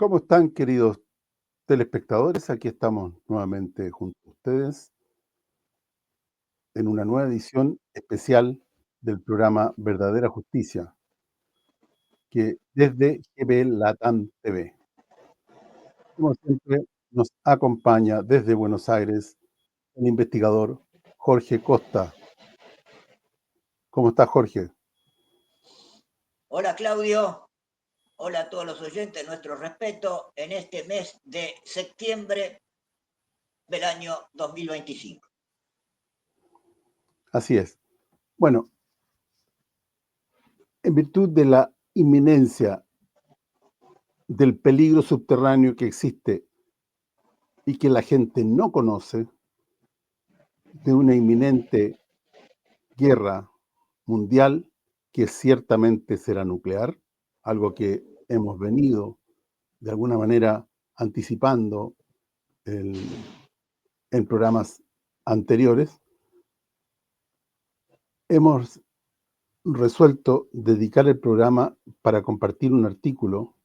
¿Cómo están, queridos telespectadores? Aquí estamos nuevamente junto a ustedes en una nueva edición especial del programa Verdadera Justicia, que desde GB Latam TV. Como siempre, nos acompaña desde Buenos Aires el investigador Jorge Costa. ¿Cómo está, Jorge? Hola Claudio, hola a todos los oyentes, nuestro respeto en este mes de septiembre del año 2025. Así es. Bueno, en virtud de la inminencia del peligro subterráneo que existe y que la gente no conoce, de una inminente guerra mundial que ciertamente será nuclear, algo que hemos venido de alguna manera anticipando en programas anteriores. Hemos resuelto dedicar el programa para compartir un artículo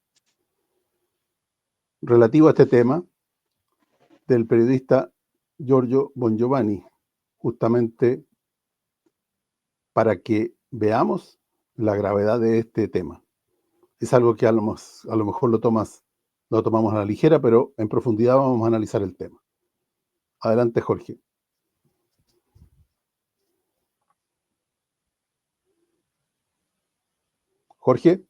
relativo a este tema del periodista Giorgio Bongiovanni, justamente para que veamos la gravedad de este tema. Es algo que a lo mejor lo tomamos a la ligera, pero en profundidad vamos a analizar el tema. Adelante, Jorge. Jorge,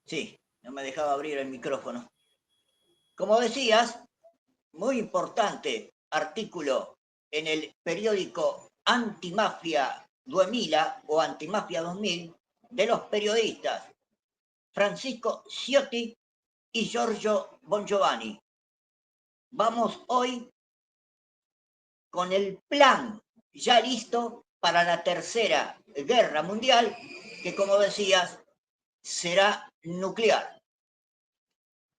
Sí, no me dejaba abrir el micrófono. Como decías, muy importante artículo en el periódico Antimafia 2000 o Antimafia 2000 de los periodistas Francisco Ciotti y Giorgio Bongiovanni. Vamos hoy con el plan ya listo para la Tercera Guerra Mundial, que como decías, será nuclear.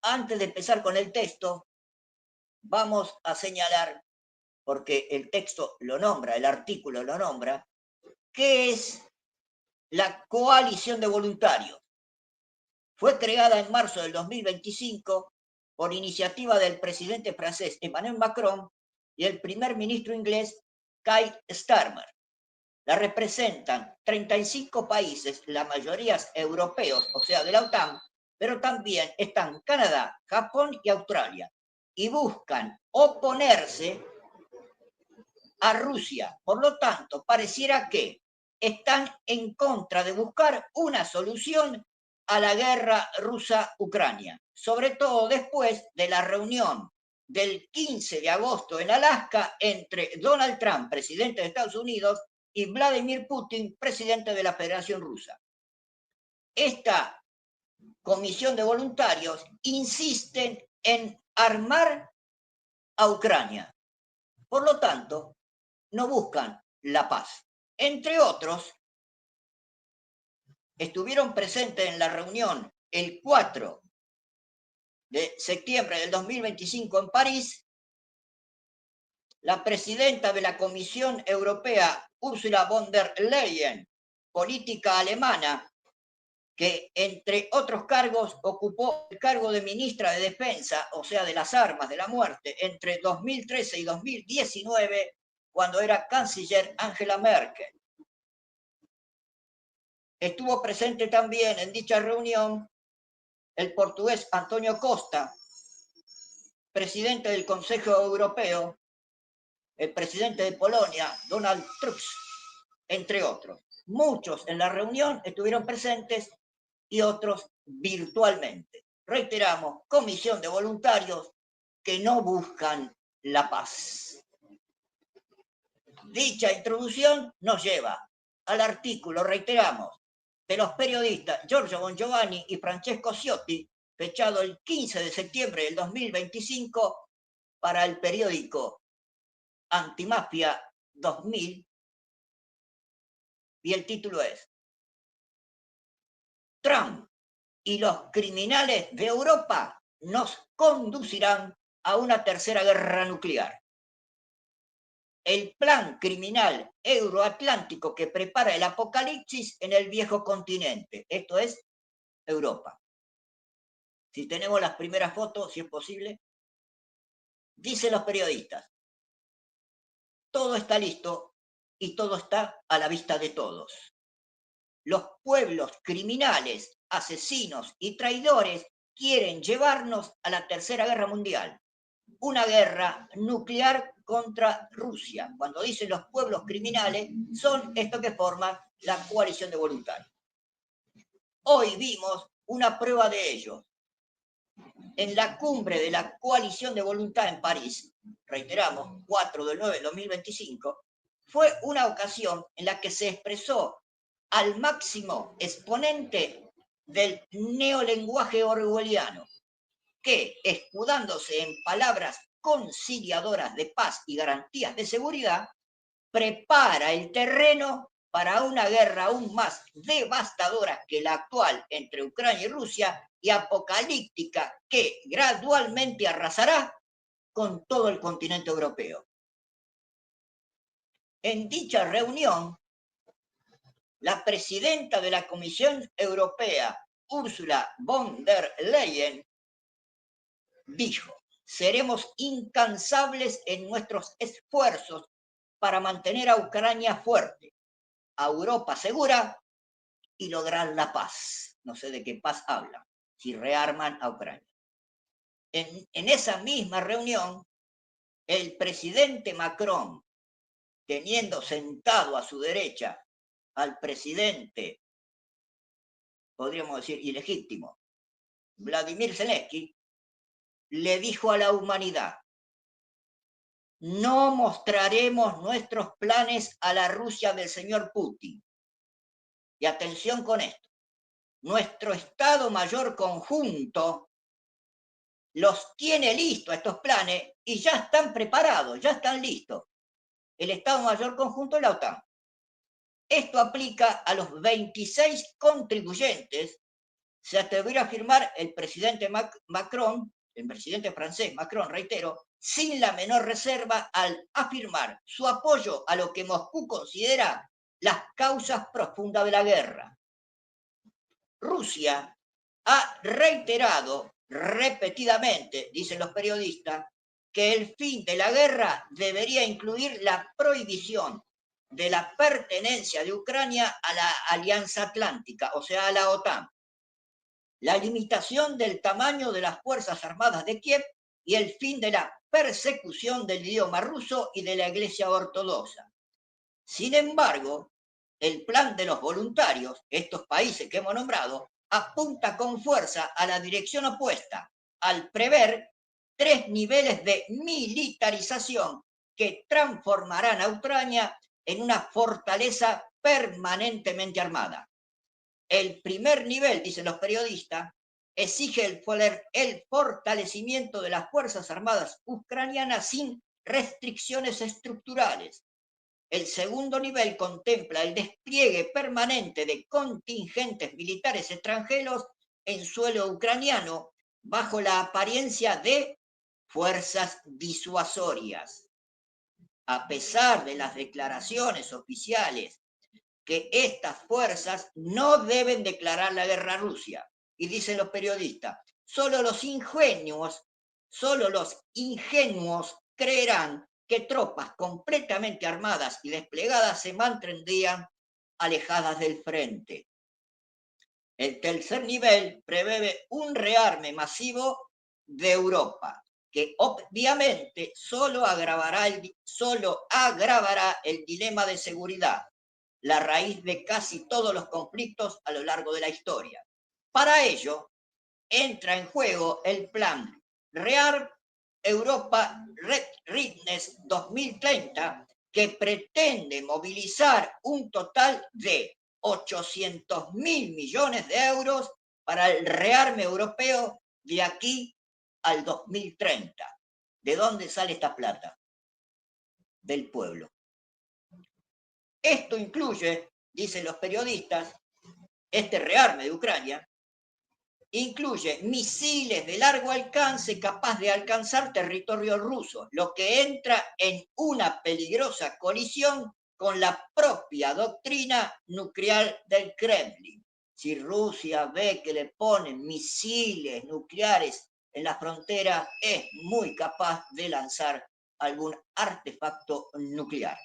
Antes de empezar con el texto, vamos a señalar, porque el texto lo nombra, el artículo lo nombra, qué es la coalición de voluntarios. Fue creada en marzo del 2025 por iniciativa del presidente francés Emmanuel Macron y el primer ministro inglés Keir Starmer. La representan 35 países, la mayoría europeos, o sea, de la OTAN, pero también están Canadá, Japón y Australia, y buscan oponerse a Rusia. Por lo tanto, pareciera que están en contra de buscar una solución a la guerra rusa-Ucrania, sobre todo después de la reunión del 15 de agosto en Alaska entre Donald Trump, presidente de Estados Unidos, y Vladimir Putin, presidente de la Federación Rusa. Esta comisión de voluntarios insisten en armar a Ucrania. Por lo tanto, no buscan la paz. Entre otros, estuvieron presentes en la reunión el 4 de septiembre del 2025 en París la presidenta de la Comisión Europea, Ursula von der Leyen, política alemana, que entre otros cargos ocupó el cargo de ministra de Defensa, o sea, de las armas de la muerte, entre 2013 y 2019, cuando era canciller Angela Merkel. Estuvo presente también en dicha reunión el portugués Antonio Costa, presidente del Consejo Europeo, el presidente de Polonia, Donald Tusk, entre otros. Muchos en la reunión estuvieron presentes y otros virtualmente. Reiteramos, comisión de voluntarios que no buscan la paz. Dicha introducción nos lleva al artículo, reiteramos, de los periodistas Giorgio Bongiovanni y Francesco Ciotti, fechado el 15 de septiembre del 2025 para el periódico Antimafia 2000, y el título es Trump y los criminales de Europa nos conducirán a una tercera guerra nuclear. El plan criminal euroatlántico que prepara el apocalipsis en el viejo continente. Esto es Europa. Si tenemos las primeras fotos, si es posible, dicen los periodistas, todo está listo y todo está a la vista de todos. Los pueblos criminales, asesinos y traidores quieren llevarnos a la Tercera Guerra Mundial, una guerra nuclear contra Rusia. Cuando dicen los pueblos criminales, son estos que forman la coalición de voluntarios. Hoy vimos una prueba de ello. En la cumbre de la coalición de voluntad en París, reiteramos, 4/9/2025, fue una ocasión en la que se expresó al máximo exponente del neolenguaje orwelliano, que, escudándose en palabras conciliadoras de paz y garantías de seguridad, prepara el terreno para una guerra aún más devastadora que la actual entre Ucrania y Rusia y apocalíptica que gradualmente arrasará con todo el continente europeo. En dicha reunión, la presidenta de la Comisión Europea, Ursula von der Leyen, dijo: seremos incansables en nuestros esfuerzos para mantener a Ucrania fuerte, a Europa segura y lograr la paz. No sé de qué paz hablan, si rearman a Ucrania. En esa misma reunión, el presidente Macron, teniendo sentado a su derecha al presidente, podríamos decir ilegítimo, Vladimir Zelensky, le dijo a la humanidad: no mostraremos nuestros planes a la Rusia del señor Putin. Y atención con esto, nuestro Estado Mayor Conjunto los tiene listos estos planes y ya están preparados, ya están listos. El Estado Mayor Conjunto de la OTAN. Esto aplica a los 26 contribuyentes, se atrevió a afirmar el presidente Macron, el presidente francés Macron, reitero, sin la menor reserva al afirmar su apoyo a lo que Moscú considera las causas profundas de la guerra. Rusia ha reiterado repetidamente, dicen los periodistas, que el fin de la guerra debería incluir la prohibición de la pertenencia de Ucrania a la Alianza Atlántica, o sea, a la OTAN, la limitación del tamaño de las Fuerzas Armadas de Kiev y el fin de la persecución del idioma ruso y de la Iglesia Ortodoxa. Sin embargo, el plan de los voluntarios, estos países que hemos nombrado, apunta con fuerza a la dirección opuesta, al prever 3 niveles de militarización que transformarán a Ucrania en una fortaleza permanentemente armada. El primer nivel, dicen los periodistas, exige el fortalecimiento de las Fuerzas Armadas ucranianas sin restricciones estructurales. El segundo nivel contempla el despliegue permanente de contingentes militares extranjeros en suelo ucraniano bajo la apariencia de fuerzas disuasorias. A pesar de las declaraciones oficiales que estas fuerzas no deben declarar la guerra a Rusia, y dicen los periodistas, solo los ingenuos creerán que tropas completamente armadas y desplegadas se mantendrían alejadas del frente. El tercer nivel prevé un rearme masivo de Europa, que obviamente solo agravará el dilema de seguridad, la raíz de casi todos los conflictos a lo largo de la historia. Para ello, entra en juego el plan Rearm Europa Readiness 2030, que pretende movilizar un total de 800.000 millones de euros para el rearme europeo de aquí al 2030. ¿De dónde sale esta plata? Del pueblo. Esto incluye, dicen los periodistas, este rearme de Ucrania, incluye misiles de largo alcance capaz de alcanzar territorio ruso, lo que entra en una peligrosa colisión con la propia doctrina nuclear del Kremlin. Si Rusia ve que le ponen misiles nucleares en la frontera, es muy capaz de lanzar algún artefacto nuclear.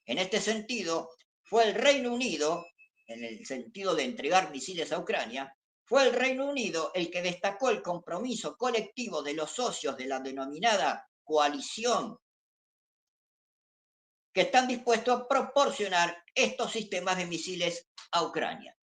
En este sentido, fue el Reino Unido, en el sentido de entregar misiles a Ucrania, fue el Reino Unido el que destacó el compromiso colectivo de los socios de la denominada coalición que están dispuestos a proporcionar estos sistemas de misiles a Ucrania.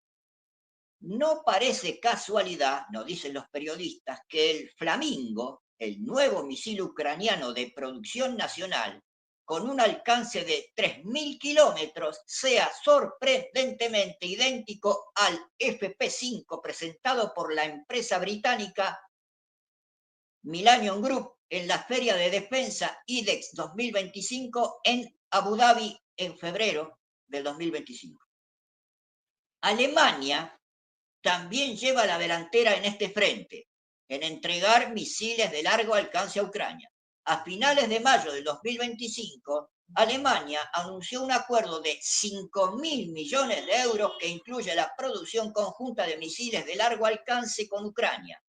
No parece casualidad, nos dicen los periodistas, que el Flamingo, el nuevo misil ucraniano de producción nacional, con un alcance de 3.000 kilómetros, sea sorprendentemente idéntico al FP5 presentado por la empresa británica Millennium Group en la Feria de Defensa IDEX 2025 en Abu Dhabi en febrero del 2025. Alemania también lleva la delantera en este frente, en entregar misiles de largo alcance a Ucrania. A finales de mayo del 2025, Alemania anunció un acuerdo de 5.000 millones de euros que incluye la producción conjunta de misiles de largo alcance con Ucrania,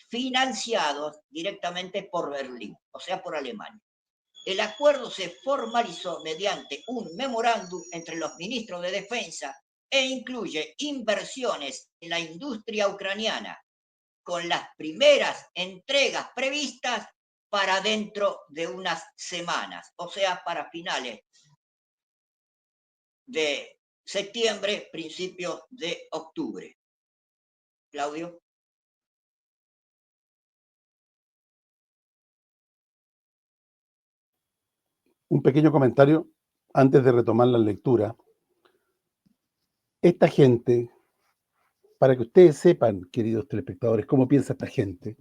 financiados directamente por Berlín, o sea, por Alemania. El acuerdo se formalizó mediante un memorándum entre los ministros de Defensa e incluye inversiones en la industria ucraniana, con las primeras entregas previstas para dentro de unas semanas, o sea, para finales de septiembre, principios de octubre. Claudio. Un pequeño comentario antes de retomar la lectura. Esta gente, para que ustedes sepan, queridos telespectadores, cómo piensa esta gente,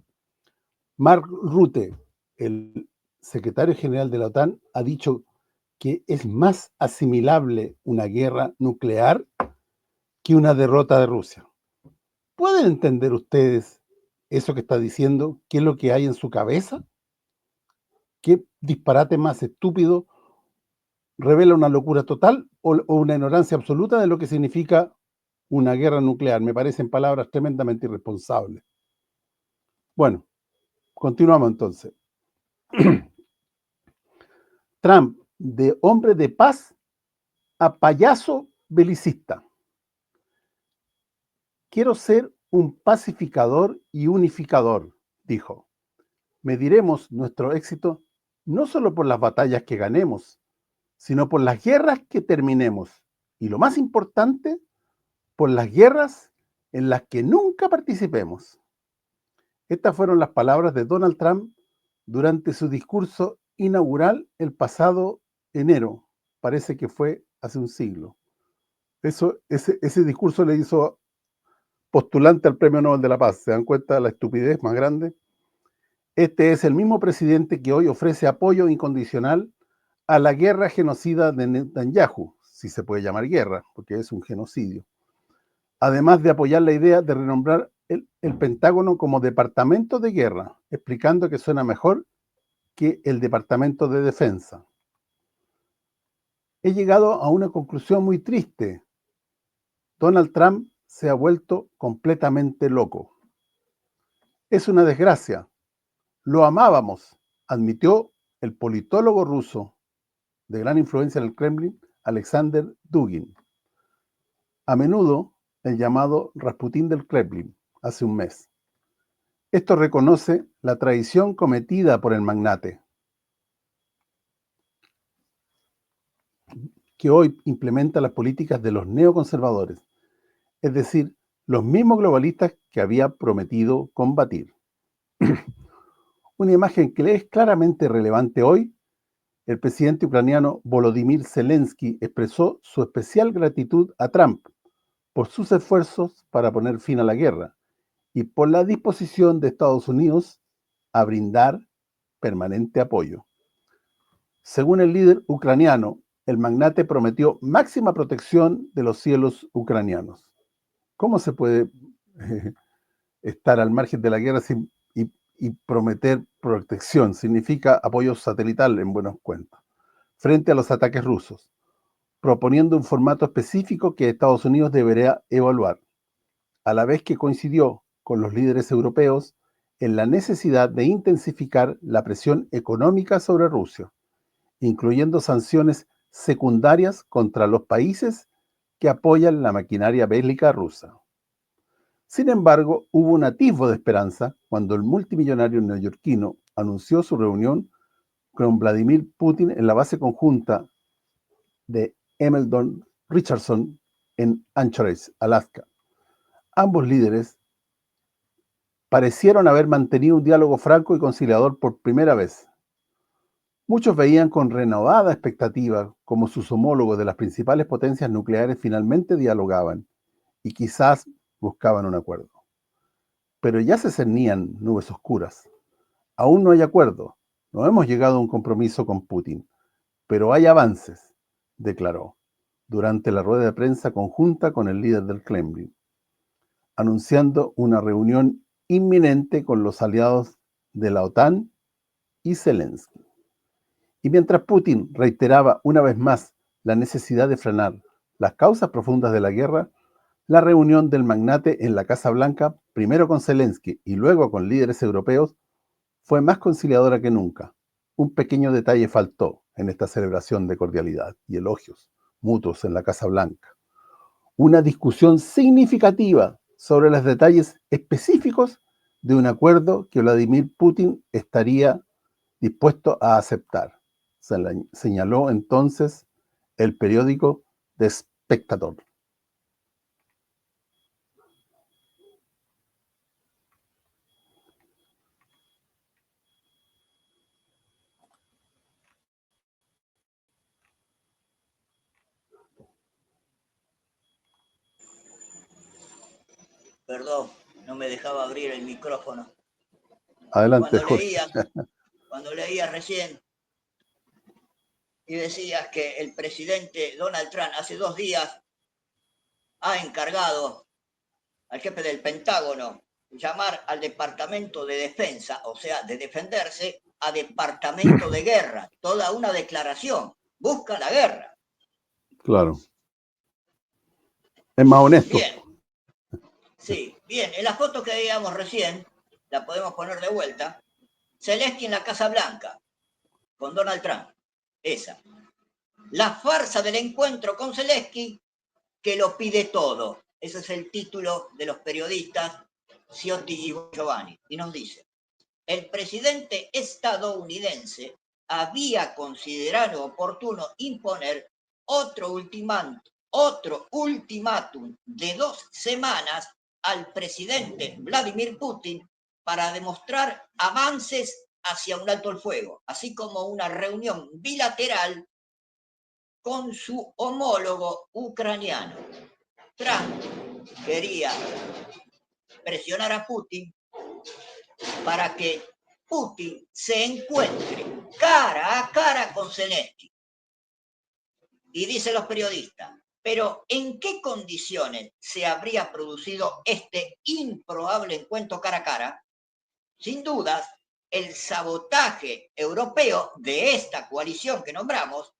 Mark Rutte, el secretario general de la OTAN, ha dicho que es más asimilable una guerra nuclear que una derrota de Rusia. ¿Pueden entender ustedes eso que está diciendo? ¿Qué es lo que hay en su cabeza? ¿Qué disparate más estúpido revela una locura total o una ignorancia absoluta de lo que significa una guerra nuclear? Me parecen palabras tremendamente irresponsables. Bueno, continuamos entonces. Trump, de hombre de paz a payaso belicista. Quiero ser un pacificador y unificador, dijo. Mediremos nuestro éxito no solo por las batallas que ganemos, sino por las guerras que terminemos. Y lo más importante, por las guerras en las que nunca participemos. Estas fueron las palabras de Donald Trump durante su discurso inaugural el pasado enero. Parece que fue hace un siglo. Ese discurso le hizo postulante al Premio Nobel de la Paz. ¿Se dan cuenta de la estupidez más grande? Este es el mismo presidente que hoy ofrece apoyo incondicional a la guerra genocida de Netanyahu, si se puede llamar guerra, porque es un genocidio. Además de apoyar la idea de renombrar el Pentágono como Departamento de Guerra, explicando que suena mejor que el Departamento de Defensa. He llegado a una conclusión muy triste. Donald Trump se ha vuelto completamente loco. Es una desgracia. Lo amábamos, admitió el politólogo ruso de gran influencia en el Kremlin, Alexander Dugin. A menudo el llamado Rasputín del Kremlin, hace un mes. Esto reconoce la traición cometida por el magnate, que hoy implementa las políticas de los neoconservadores, es decir, los mismos globalistas que había prometido combatir. Una imagen que le es claramente relevante hoy: el presidente ucraniano Volodymyr Zelensky expresó su especial gratitud a Trump por sus esfuerzos para poner fin a la guerra y por la disposición de Estados Unidos a brindar permanente apoyo. Según el líder ucraniano, el magnate prometió máxima protección de los cielos ucranianos. ¿Cómo se puede estar al margen de la guerra y prometer protección? Significa apoyo satelital en buenos cuentos, frente a los ataques rusos, proponiendo un formato específico que Estados Unidos debería evaluar. a la vez que coincidió con los líderes europeos en la necesidad de intensificar la presión económica sobre Rusia, incluyendo sanciones secundarias contra los países que apoyan la maquinaria bélica rusa. Sin embargo, hubo un atisbo de esperanza cuando el multimillonario neoyorquino anunció su reunión con Vladimir Putin en la base conjunta de Emeldon Richardson en Anchorage, Alaska. Ambos líderes parecieron haber mantenido un diálogo franco y conciliador por primera vez. Muchos veían con renovada expectativa cómo sus homólogos de las principales potencias nucleares finalmente dialogaban y quizás buscaban un acuerdo. Pero ya se cernían nubes oscuras. Aún no hay acuerdo. No hemos llegado a un compromiso con Putin, pero hay avances, declaró durante la rueda de prensa conjunta con el líder del Kremlin, anunciando una reunión inminente con los aliados de la OTAN y Zelensky. Y mientras Putin reiteraba una vez más la necesidad de frenar las causas profundas de la guerra, la reunión del magnate en la Casa Blanca, primero con Zelensky y luego con líderes europeos, fue más conciliadora que nunca. Un pequeño detalle faltó en esta celebración de cordialidad y elogios mutuos en la Casa Blanca: una discusión significativa sobre los detalles específicos de un acuerdo que Vladimir Putin estaría dispuesto a aceptar, señaló entonces el periódico The Spectator. Perdón, no me dejaba abrir el micrófono. Adelante, Jorge. Cuando leía recién y decías que el presidente Donald Trump hace 2 días ha encargado al jefe del Pentágono llamar al Departamento de Defensa, o sea, de defenderse, a Departamento de Guerra. Toda una declaración. Busca la guerra. Claro. Es más honesto. Bien. Sí, bien. En la foto que veíamos recién, la podemos poner de vuelta. Zelensky en la Casa Blanca, con Donald Trump. Esa. La farsa del encuentro con Zelensky, que lo pide todo. Ese es el título de los periodistas Ciotti y Giovanni. Y nos dice: el presidente estadounidense había considerado oportuno imponer otro ultimátum de 2 semanas al presidente Vladimir Putin para demostrar avances hacia un alto el fuego, así como una reunión bilateral con su homólogo ucraniano. Trump quería presionar a Putin para que Putin se encuentre cara a cara con Zelensky. Y dicen los periodistas, pero ¿en qué condiciones se habría producido este improbable encuentro cara a cara? Sin dudas, el sabotaje europeo de esta coalición que nombramos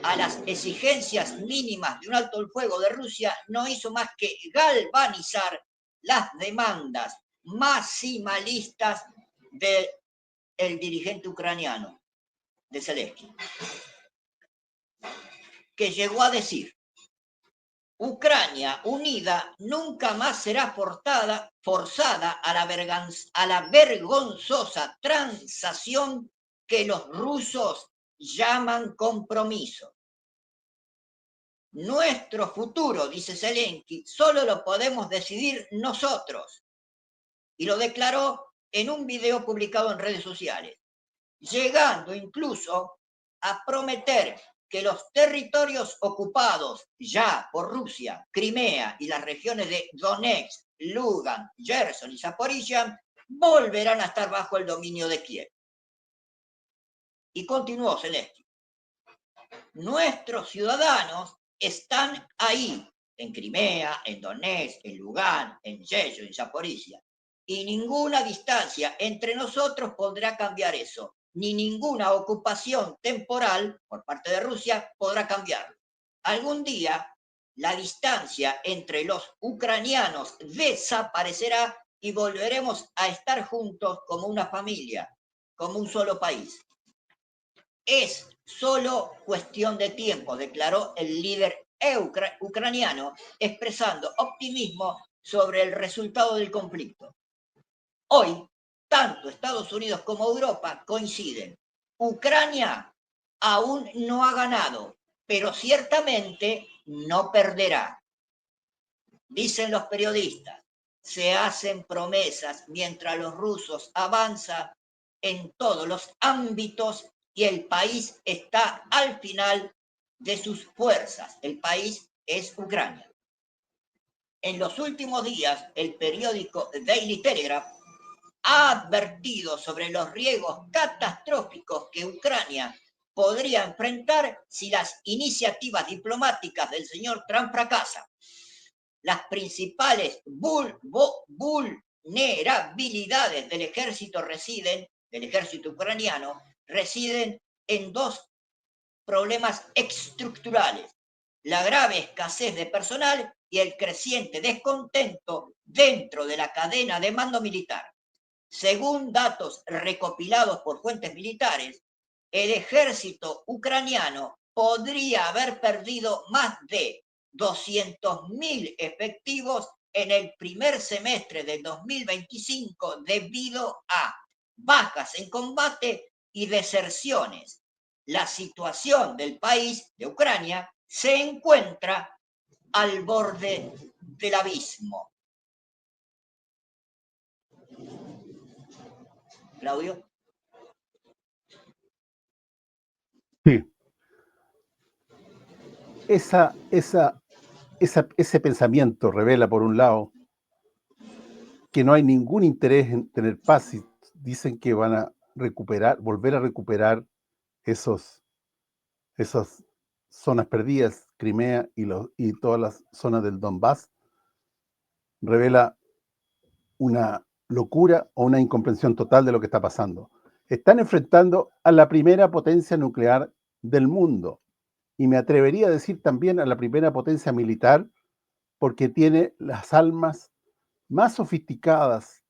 a las exigencias mínimas de un alto el fuego de Rusia no hizo más que galvanizar las demandas maximalistas del dirigente ucraniano, de Zelensky, que llegó a decir: Ucrania unida nunca más será forzada a la vergonzosa transacción que los rusos llaman compromiso. Nuestro futuro, dice Zelensky, solo lo podemos decidir nosotros. Y lo declaró en un video publicado en redes sociales, llegando incluso a prometer que los territorios ocupados ya por Rusia, Crimea y las regiones de Donetsk, Lugansk, Gerson y Zaporizhia volverán a estar bajo el dominio de Kiev. Y continuó Zelensky: nuestros ciudadanos están ahí, en Crimea, en Donetsk, en Lugansk, en Gerson, en Zaporizhia. Y ninguna distancia entre nosotros podrá cambiar eso, ni ninguna ocupación temporal por parte de Rusia podrá cambiarlo. Algún día la distancia entre los ucranianos desaparecerá y volveremos a estar juntos como una familia, como un solo país. Es solo cuestión de tiempo, declaró el líder ucraniano, expresando optimismo sobre el resultado del conflicto. Hoy, tanto Estados Unidos como Europa coinciden. Ucrania aún no ha ganado, pero ciertamente no perderá. Dicen los periodistas, se hacen promesas mientras los rusos avanzan en todos los ámbitos y el país está al final de sus fuerzas. El país es Ucrania. En los últimos días, el periódico Daily Telegraph ha advertido sobre los riesgos catastróficos que Ucrania podría enfrentar si las iniciativas diplomáticas del señor Trump fracasan. Las principales vulnerabilidades del ejército ucraniano residen en dos problemas estructurales: la grave escasez de personal y el creciente descontento dentro de la cadena de mando militar. Según datos recopilados por fuentes militares, el ejército ucraniano podría haber perdido más de 200.000 efectivos en el primer semestre del 2025 debido a bajas en combate y deserciones. La situación del país, de Ucrania, se encuentra al borde del abismo. Claudio. Sí. Ese pensamiento revela, por un lado, que no hay ningún interés en tener paz y dicen que van a volver a recuperar esas zonas perdidas, Crimea y todas las zonas del Donbass. Revela una locura o una incomprensión total de lo que está pasando. Están enfrentando a la primera potencia nuclear del mundo, y me atrevería a decir también a la primera potencia militar, porque tiene las armas más sofisticadas,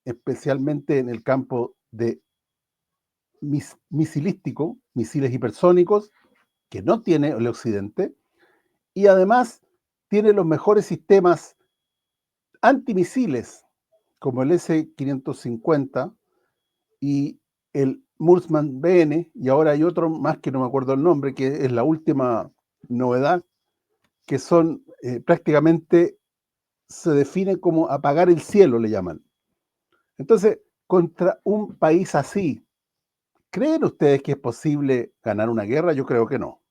especialmente en el campo de misilístico, misiles hipersónicos, que no tiene el occidente, y además tiene los mejores sistemas antimisiles, como el S-550 y el Mursman BN, y ahora hay otro más que no me acuerdo el nombre, que es la última novedad, que son prácticamente, se define como apagar el cielo, le llaman. Entonces, contra un país así, ¿creen ustedes que es posible ganar una guerra? Yo creo que no.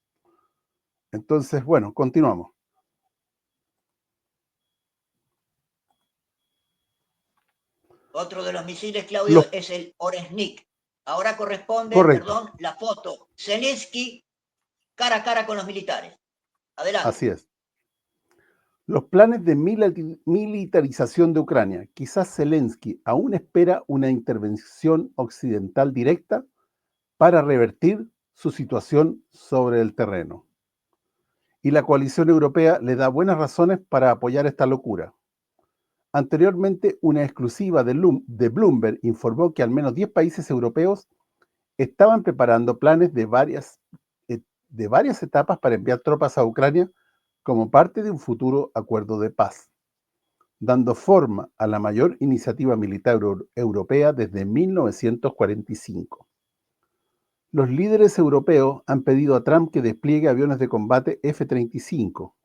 Entonces, bueno, continuamos. Otro de los misiles, Claudio, es el Oresnik. Ahora corresponde, Correcto. la foto. Zelensky cara a cara con los militares. Adelante. Así es. Los planes de militarización de Ucrania. Quizás Zelensky aún espera una intervención occidental directa para revertir su situación sobre el terreno. Y la coalición europea le da buenas razones para apoyar esta locura. Anteriormente, una exclusiva de Bloomberg informó que al menos 10 países europeos estaban preparando planes de varias etapas para enviar tropas a Ucrania como parte de un futuro acuerdo de paz, dando forma a la mayor iniciativa militar europea desde 1945. Los líderes europeos han pedido a Trump que despliegue aviones de combate F-35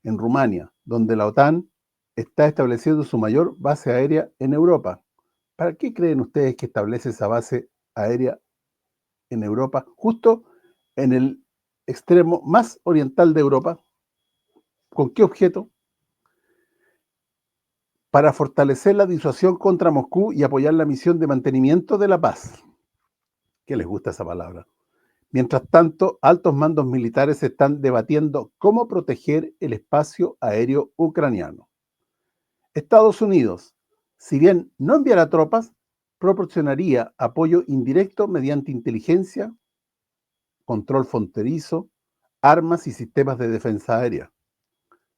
en Rumania, donde la OTAN está estableciendo su mayor base aérea en Europa. ¿Para qué creen ustedes que establece esa base aérea en Europa, justo en el extremo más oriental de Europa? ¿Con qué objeto? Para fortalecer la disuasión contra Moscú y apoyar la misión de mantenimiento de la paz. ¿Qué les gusta esa palabra? Mientras tanto, altos mandos militares están debatiendo cómo proteger el espacio aéreo ucraniano. Estados Unidos, si bien no enviará tropas, proporcionaría apoyo indirecto mediante inteligencia, control fronterizo, armas y sistemas de defensa aérea.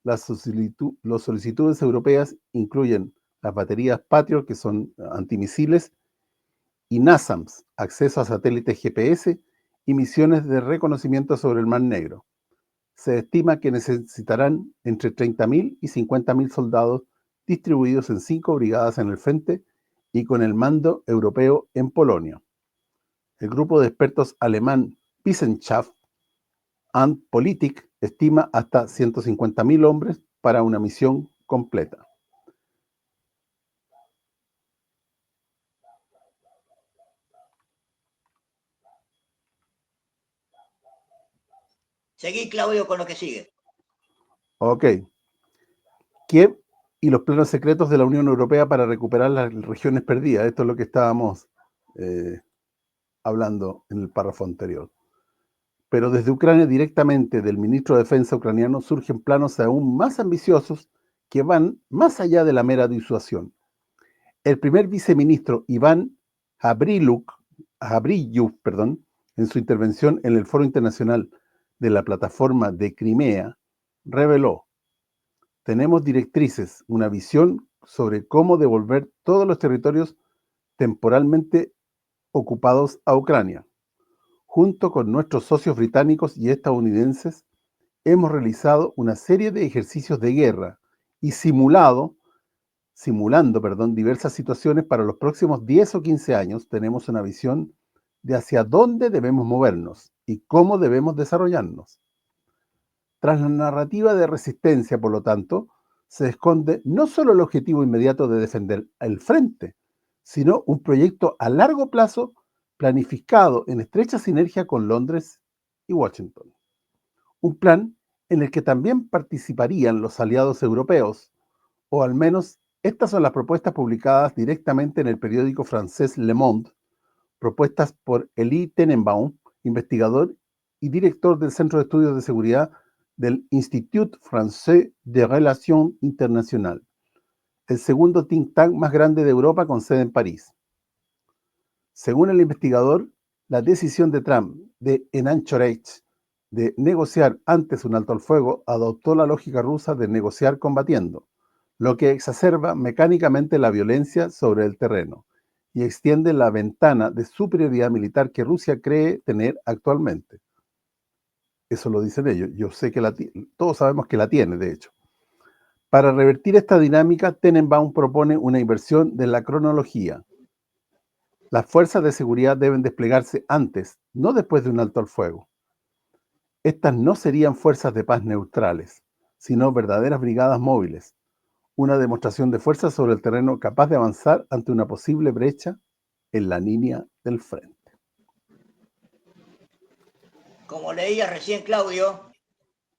Las solicitudes europeas incluyen las baterías Patriot, que son antimisiles, y NASAMS, acceso a satélites GPS y misiones de reconocimiento sobre el Mar Negro. Se estima que necesitarán entre 30.000 y 50.000 soldados distribuidos en 5 brigadas en el frente y con el mando europeo en Polonia. El grupo de expertos alemán Wissenschaft and Politik estima hasta 150.000 hombres para una misión completa. Seguí, Claudio, con lo que sigue. Ok. Kiev y los planes secretos de la Unión Europea para recuperar las regiones perdidas. Esto es lo que estábamos hablando en el párrafo anterior. Pero desde Ucrania, directamente del ministro de Defensa ucraniano, surgen planos aún más ambiciosos que van más allá de la mera disuasión. El primer viceministro Iván Gabriliuk, en su intervención en el Foro Internacional de la Plataforma de Crimea, reveló: tenemos directrices, una visión sobre cómo devolver todos los territorios temporalmente ocupados a Ucrania. Junto con nuestros socios británicos y estadounidenses, hemos realizado una serie de ejercicios de guerra y simulando, diversas situaciones para los próximos 10 o 15 años. Tenemos una visión de hacia dónde debemos movernos y cómo debemos desarrollarnos. Tras la narrativa de resistencia, por lo tanto, se esconde no solo el objetivo inmediato de defender el frente, sino un proyecto a largo plazo planificado en estrecha sinergia con Londres y Washington. Un plan en el que también participarían los aliados europeos, o al menos estas son las propuestas publicadas directamente en el periódico francés Le Monde, propuestas por Elie Tenenbaum, investigador y director del Centro de Estudios de Seguridad del Institut Français de Relations Internationales, el segundo think tank más grande de Europa con sede en París. Según el investigador, la decisión de Trump en Anchorage de negociar antes un alto al fuego adoptó la lógica rusa de negociar combatiendo, lo que exacerba mecánicamente la violencia sobre el terreno y extiende la ventana de superioridad militar que Rusia cree tener actualmente. Eso lo dicen ellos. Yo sé que todos sabemos que la tiene, de hecho. Para revertir esta dinámica, Tenenbaum propone una inversión de la cronología. Las fuerzas de seguridad deben desplegarse antes, no después de un alto al fuego. Estas no serían fuerzas de paz neutrales, sino verdaderas brigadas móviles, una demostración de fuerza sobre el terreno capaz de avanzar ante una posible brecha en la línea del frente. Como leía recién Claudio,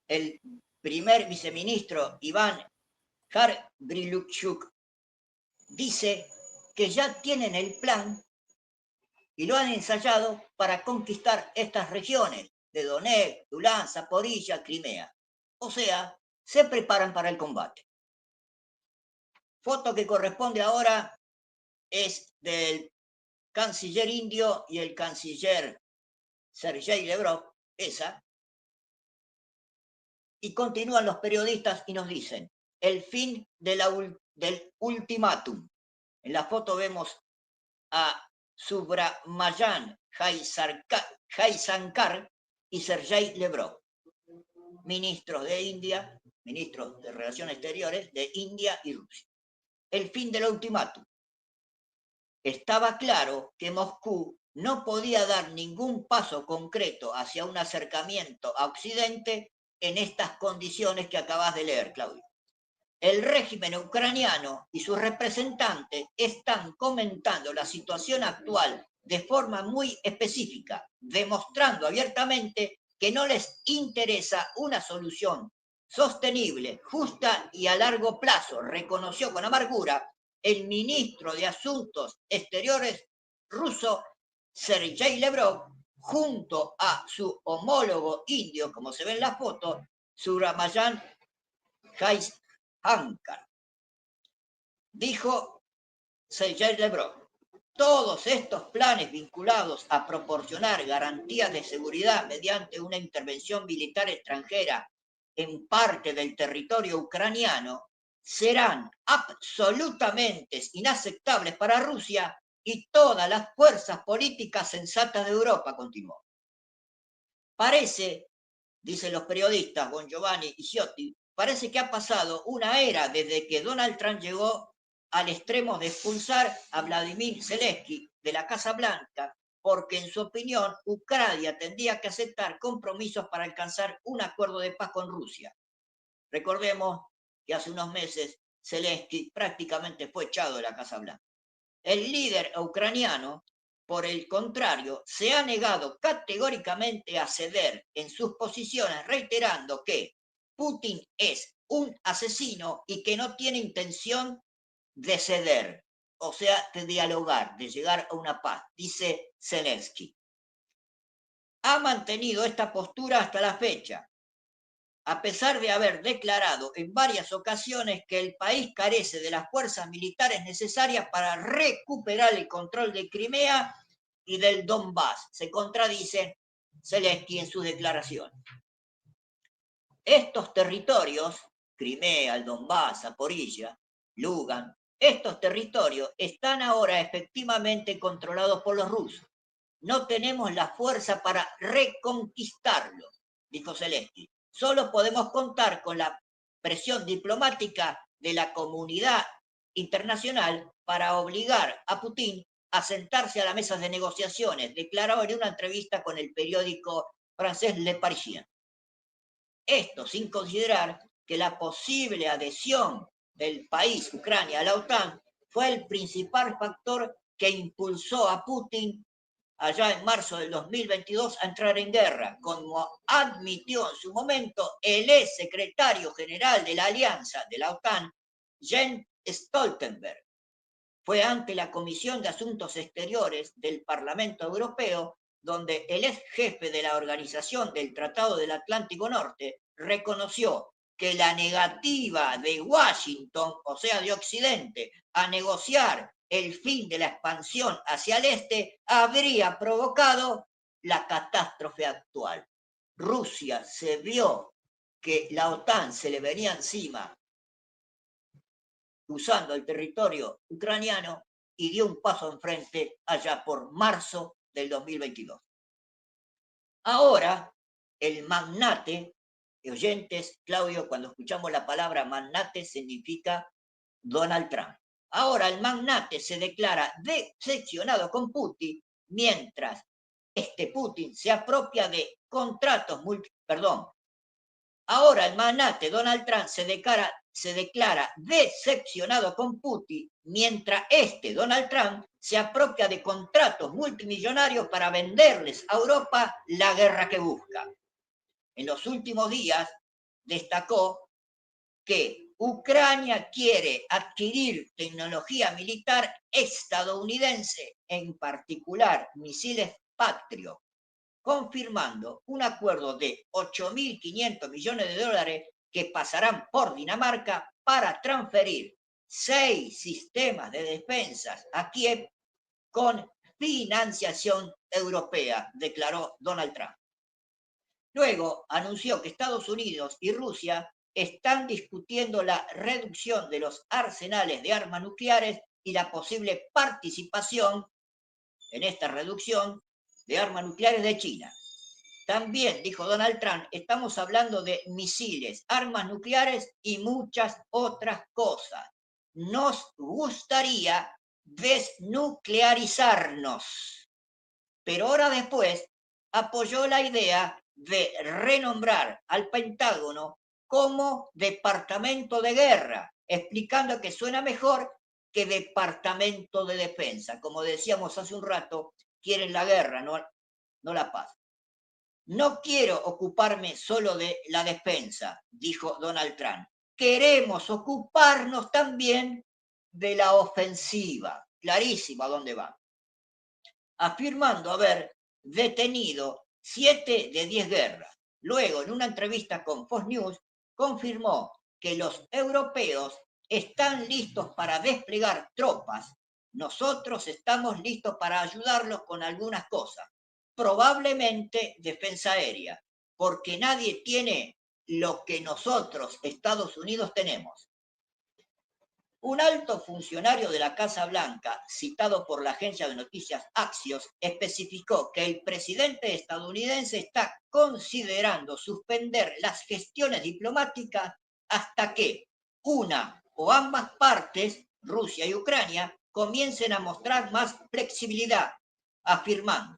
el primer viceministro Iván Gabriliuk dice que ya tienen el plan y lo han ensayado para conquistar estas regiones de Donetsk, Luhansk, Zaporilla, Crimea. O sea, se preparan para el combate. Foto que corresponde ahora es del canciller indio y el canciller Sergei Lavrov, esa. Y continúan los periodistas y nos dicen: el fin del ultimátum. En la foto vemos a Subrahmanyan Jaishankar y Sergei Lavrov, ministros de India, ministros de Relaciones Exteriores de India y Rusia. El fin del ultimátum. Estaba claro que Moscú no podía dar ningún paso concreto hacia un acercamiento a Occidente en estas condiciones que acabas de leer, Claudio. El régimen ucraniano y sus representantes están comentando la situación actual de forma muy específica, demostrando abiertamente que no les interesa una solución sostenible, justa y a largo plazo, reconoció con amargura el ministro de Asuntos Exteriores ruso, Sergei Lavrov, junto a su homólogo indio, como se ve en la foto, Subrahmanyan Jaishankar. Dijo Sergei Lavrov: todos estos planes vinculados a proporcionar garantías de seguridad mediante una intervención militar extranjera en parte del territorio ucraniano serán absolutamente inaceptables para Rusia y todas las fuerzas políticas sensatas de Europa, continuó. Parece, dicen los periodistas Bon Giovanni y Ciotti, parece que ha pasado una era desde que Donald Trump llegó al extremo de expulsar a Vladimir Zelensky de la Casa Blanca, porque en su opinión Ucrania tendría que aceptar compromisos para alcanzar un acuerdo de paz con Rusia. Recordemos que hace unos meses Zelensky prácticamente fue echado de la Casa Blanca. El líder ucraniano, por el contrario, se ha negado categóricamente a ceder en sus posiciones, reiterando que Putin es un asesino y que no tiene intención de ceder, o sea, de dialogar, de llegar a una paz, dice Zelensky. Ha mantenido esta postura hasta la fecha, a pesar de haber declarado en varias ocasiones que el país carece de las fuerzas militares necesarias para recuperar el control de Crimea y del Donbass. Se contradice Zelensky en sus declaraciones. Estos territorios, Crimea, el Donbass, Zaporilla, Lugan, estos territorios están ahora efectivamente controlados por los rusos. No tenemos la fuerza para reconquistarlos, dijo Zelensky. Solo podemos contar con la presión diplomática de la comunidad internacional para obligar a Putin a sentarse a las mesas de negociaciones, declaró en una entrevista con el periódico francés Le Parisien. Esto sin considerar que la posible adhesión del país, Ucrania, a la OTAN fue el principal factor que impulsó a Putin allá en marzo del 2022 a entrar en guerra, como admitió en su momento el ex secretario general de la Alianza de la OTAN, Jens Stoltenberg. Fue ante la Comisión de Asuntos Exteriores del Parlamento Europeo, donde el ex jefe de la Organización del Tratado del Atlántico Norte reconoció que la negativa de Washington, o sea, de Occidente, a negociar el fin de la expansión hacia el este habría provocado la catástrofe actual. Rusia se vio que la OTAN se le venía encima usando el territorio ucraniano y dio un paso enfrente allá por marzo del 2022. Ahora, el magnate, oyentes, Claudio, cuando escuchamos la palabra magnate significa Donald Trump. Ahora el magnate se declara decepcionado con Putin, mientras Putin se apropia de contratos Ahora el magnate Donald Trump se declara decepcionado con Putin, mientras Donald Trump, se apropia de contratos multimillonarios para venderles a Europa la guerra que busca. En los últimos días destacó que Ucrania quiere adquirir tecnología militar estadounidense, en particular misiles Patriot, confirmando un acuerdo de 8.500 millones de dólares que pasarán por Dinamarca para transferir 6 sistemas de defensas a Kiev con financiación europea, declaró Donald Trump. Luego anunció que Estados Unidos y Rusia están discutiendo la reducción de los arsenales de armas nucleares y la posible participación en esta reducción de armas nucleares de China. También, dijo Donald Trump, estamos hablando de misiles, armas nucleares y muchas otras cosas. Nos gustaría desnuclearizarnos. Pero ahora después apoyó la idea de renombrar al Pentágono como Departamento de Guerra, explicando que suena mejor que Departamento de Defensa. Como decíamos hace un rato, quieren la guerra, no la paz. No quiero ocuparme solo de la defensa, dijo Donald Trump. Queremos ocuparnos también de la ofensiva. Clarísimo a dónde va. Afirmando haber detenido 7 de 10 guerras. Luego, en una entrevista con Fox News, confirmó que los europeos están listos para desplegar tropas. Nosotros estamos listos para ayudarlos con algunas cosas. Probablemente defensa aérea, porque nadie tiene lo que nosotros, Estados Unidos, tenemos. Un alto funcionario de la Casa Blanca, citado por la agencia de noticias Axios, especificó que el presidente estadounidense está considerando suspender las gestiones diplomáticas hasta que una o ambas partes, Rusia y Ucrania, comiencen a mostrar más flexibilidad, afirmando: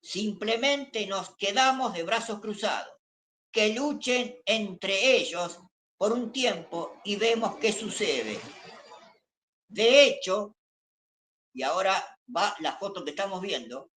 simplemente nos quedamos de brazos cruzados, que luchen entre ellos por un tiempo y vemos qué sucede. De hecho, y ahora va la foto que estamos viendo,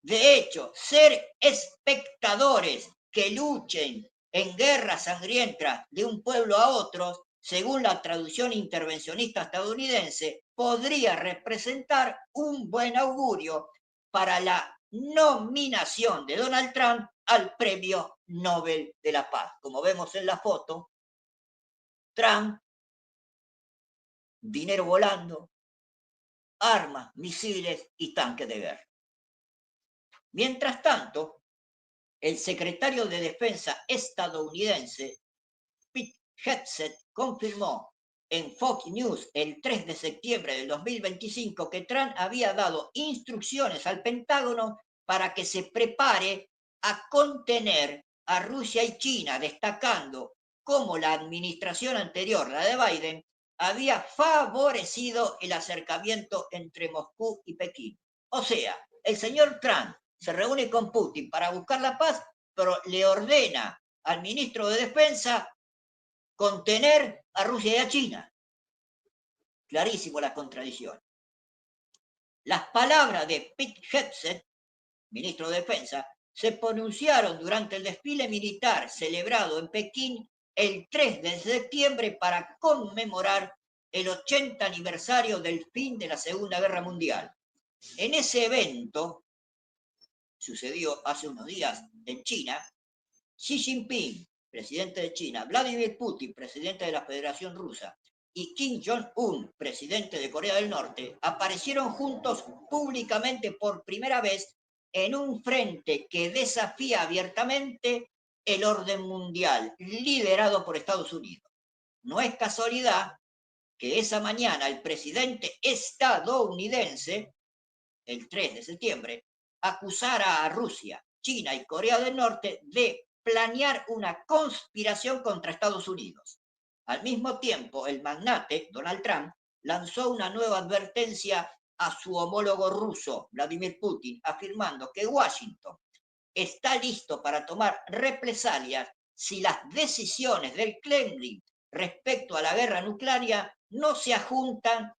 de hecho, ser espectadores que luchen en guerras sangrientas de un pueblo a otro, según la traducción intervencionista estadounidense, podría representar un buen augurio para la nominación de Donald Trump al Premio Nobel de la Paz. Como vemos en la foto, Trump, dinero volando, armas, misiles y tanques de guerra. Mientras tanto, el secretario de Defensa estadounidense, Pete Hegseth, confirmó en Fox News el 3 de septiembre del 2025 que Trump había dado instrucciones al Pentágono para que se prepare a contener a Rusia y China, destacando cómo la administración anterior, la de Biden, había favorecido el acercamiento entre Moscú y Pekín. O sea, el señor Trump se reúne con Putin para buscar la paz, pero le ordena al ministro de Defensa contener a Rusia y a China. Clarísimo la contradicción. Las palabras de Pete Hegseth, ministro de Defensa, se pronunciaron durante el desfile militar celebrado en Pekín el 3 de septiembre para conmemorar el 80 aniversario del fin de la Segunda Guerra Mundial. En ese evento, sucedió hace unos días en China, Xi Jinping, presidente de China, Vladimir Putin, presidente de la Federación Rusa, y Kim Jong-un, presidente de Corea del Norte, aparecieron juntos públicamente por primera vez en un frente que desafía abiertamente el orden mundial, liderado por Estados Unidos. No es casualidad que esa mañana el presidente estadounidense, el 3 de septiembre, acusara a Rusia, China y Corea del Norte de planear una conspiración contra Estados Unidos. Al mismo tiempo, el magnate Donald Trump lanzó una nueva advertencia a su homólogo ruso, Vladimir Putin, afirmando que Washington está listo para tomar represalias si las decisiones del Kremlin respecto a la guerra nuclear no se ajustan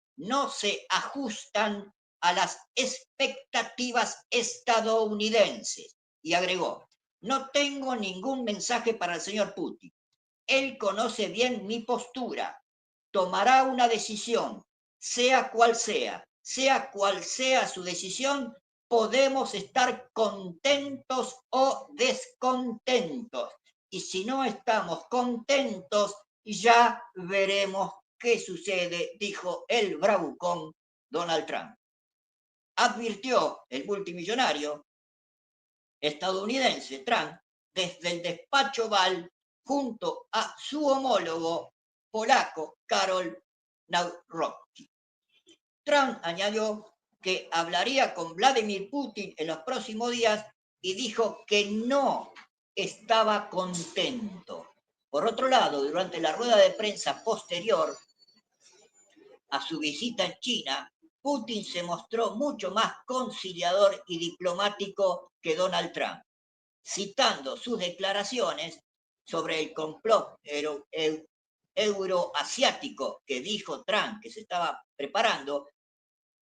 a las expectativas estadounidenses. Y agregó: no tengo ningún mensaje para el señor Putin. Él conoce bien mi postura. Tomará una decisión, sea cual sea su decisión, podemos estar contentos o descontentos. Y si no estamos contentos, ya veremos qué sucede, dijo el bravucón Donald Trump. Advirtió el multimillonario estadounidense Trump desde el despacho Oval junto a su homólogo polaco Karol Nawrocki. Trump añadió que hablaría con Vladimir Putin en los próximos días y dijo que no estaba contento. Por otro lado, durante la rueda de prensa posterior a su visita en China, Putin se mostró mucho más conciliador y diplomático que Donald Trump, citando sus declaraciones sobre el complot euroasiático que dijo Trump que se estaba preparando.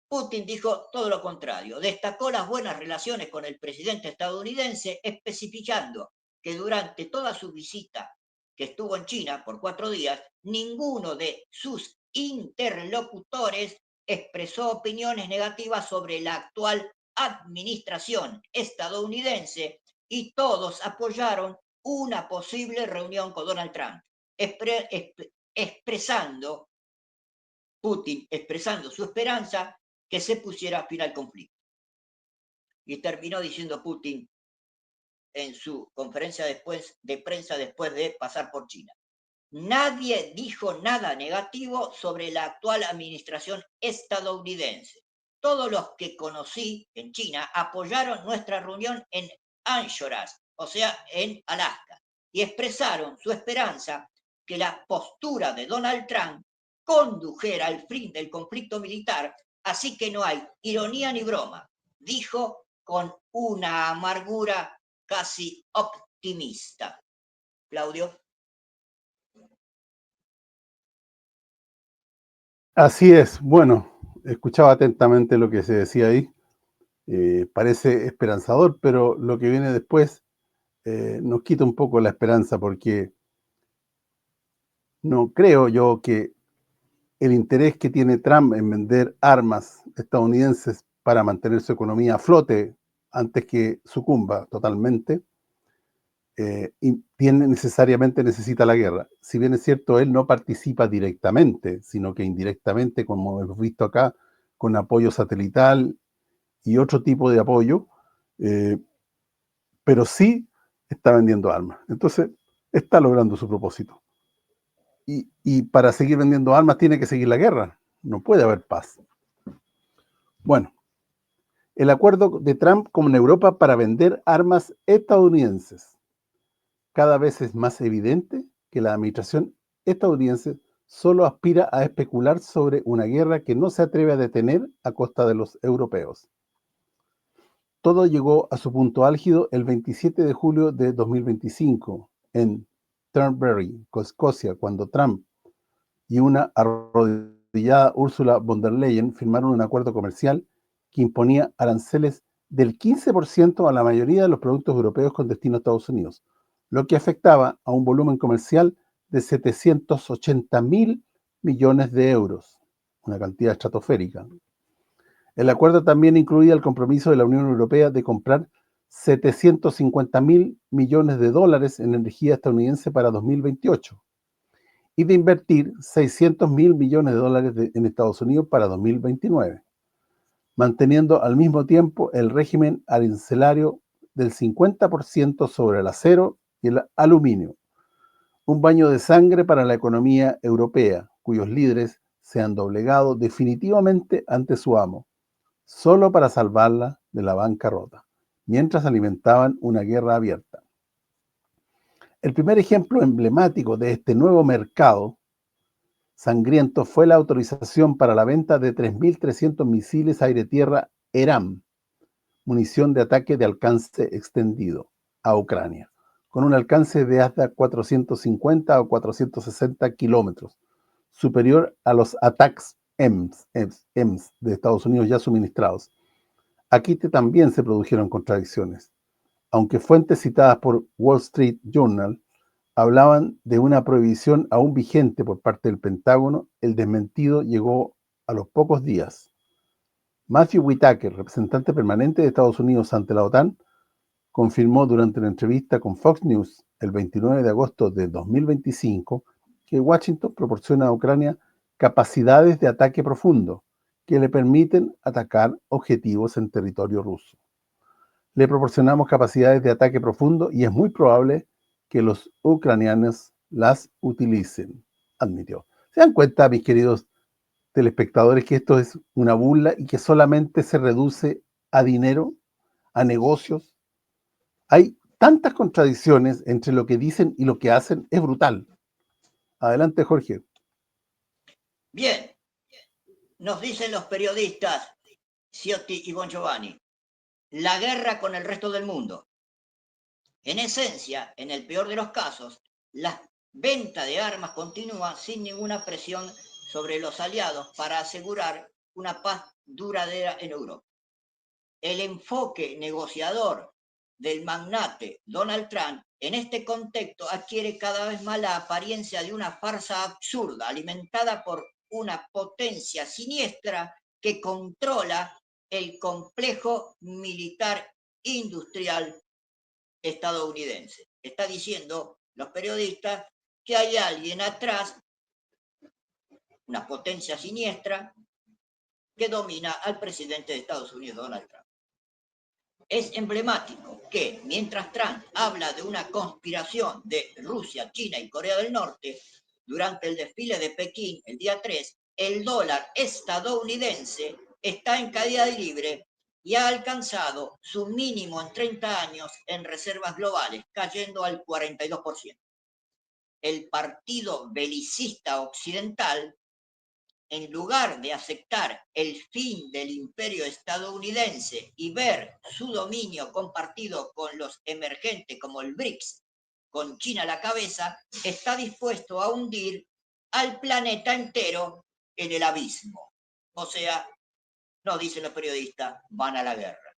Putin dijo todo lo contrario, destacó las buenas relaciones con el presidente estadounidense, especificando que durante toda su visita que estuvo en China por 4 días, ninguno de sus interlocutores expresó opiniones negativas sobre la actual administración estadounidense y todos apoyaron una posible reunión con Donald Trump, expresando Putin, expresando su esperanza que se pusiera fin al conflicto. Y terminó diciendo Putin, en su conferencia de prensa después de pasar por China. Nadie dijo nada negativo sobre la actual administración estadounidense. Todos los que conocí en China apoyaron nuestra reunión en Anchorage, o sea, en Alaska, y expresaron su esperanza que la postura de Donald Trump condujera al fin del conflicto militar, así que no hay ironía ni broma, dijo con una amargura casi optimista. Claudio. Así es. Bueno, escuchaba atentamente lo que se decía ahí. Parece esperanzador, pero lo que viene después nos quita un poco la esperanza porque no creo yo que el interés que tiene Trump en vender armas estadounidenses para mantener su economía a flote antes que sucumba totalmente, necesariamente necesita la guerra. Si bien es cierto, él no participa directamente, sino que indirectamente, como hemos visto acá, con apoyo satelital y otro tipo de apoyo, eh, pero sí está vendiendo armas. Entonces, está logrando su propósito. Y para seguir vendiendo armas tiene que seguir la guerra. No puede haber paz. Bueno, el acuerdo de Trump con Europa para vender armas estadounidenses. Cada vez es más evidente que la administración estadounidense solo aspira a especular sobre una guerra que no se atreve a detener a costa de los europeos. Todo llegó a su punto álgido el 27 de julio de 2025 en Turnberry, Escocia, cuando Trump y una arrodillada Ursula von der Leyen firmaron un acuerdo comercial que imponía aranceles del 15% a la mayoría de los productos europeos con destino a Estados Unidos, lo que afectaba a un volumen comercial de 780.000 millones de euros, una cantidad estratosférica. El acuerdo también incluía el compromiso de la Unión Europea de comprar 750.000 millones de dólares en energía estadounidense para 2028 y de invertir 600.000 millones de dólares en Estados Unidos para 2029, manteniendo al mismo tiempo el régimen arancelario del 50% sobre el acero y el aluminio. Un baño de sangre para la economía europea, cuyos líderes se han doblegado definitivamente ante su amo, solo para salvarla de la bancarrota, mientras alimentaban una guerra abierta. El primer ejemplo emblemático de este nuevo mercado sangriento fue la autorización para la venta de 3.300 misiles aire-tierra ERAM, munición de ataque de alcance extendido, a Ucrania, con un alcance de hasta 450 o 460 kilómetros, superior a los ATACMS de Estados Unidos ya suministrados. Aquí también se produjeron contradicciones. Aunque fuentes citadas por Wall Street Journal hablaban de una prohibición aún vigente por parte del Pentágono, el desmentido llegó a los pocos días. Matthew Whitaker, representante permanente de Estados Unidos ante la OTAN, confirmó durante una entrevista con Fox News el 29 de agosto de 2025 que Washington proporciona a Ucrania capacidades de ataque profundo que le permiten atacar objetivos en territorio ruso. Le proporcionamos capacidades de ataque profundo y es muy probable que los ucranianos las utilicen, admitió. ¿Se dan cuenta, mis queridos telespectadores, que esto es una burla y que solamente se reduce a dinero, a negocios? Hay tantas contradicciones entre lo que dicen y lo que hacen, es brutal. Adelante, Jorge. Bien, nos dicen los periodistas Ciotti y Bongiovanni, la guerra con el resto del mundo. En esencia, en el peor de los casos, la venta de armas continúa sin ninguna presión sobre los aliados para asegurar una paz duradera en Europa. El enfoque negociador del magnate Donald Trump en este contexto adquiere cada vez más la apariencia de una farsa absurda alimentada por una potencia siniestra que controla el complejo militar industrial estadounidense. Está diciendo los periodistas que hay alguien atrás, una potencia siniestra, que domina al presidente de Estados Unidos, Donald Trump. es emblemático que mientras Trump habla de una conspiración de Rusia, China y Corea del Norte, durante el desfile de Pekín el día 3, el dólar estadounidense está en caída libre y ha alcanzado su mínimo en 30 años en reservas globales, cayendo al 42%. El partido belicista occidental, en lugar de aceptar el fin del imperio estadounidense y ver su dominio compartido con los emergentes como el BRICS, con China a la cabeza, está dispuesto a hundir al planeta entero en el abismo. O sea, no dicen los periodistas, van a la guerra.